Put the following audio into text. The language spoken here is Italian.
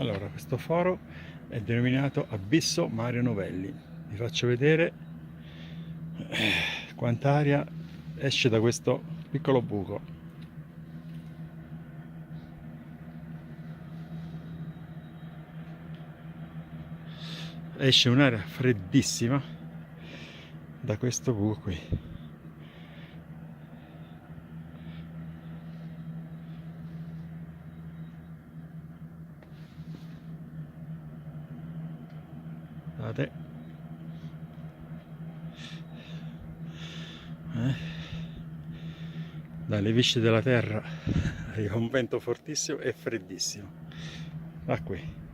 Allora, questo foro è denominato Abisso Mario Novelli. Vi faccio vedere quanta aria esce da questo piccolo buco. Esce un'aria freddissima da questo buco qui. Guardate. Dalle viscere della terra arriva un vento fortissimo e freddissimo. Da qui.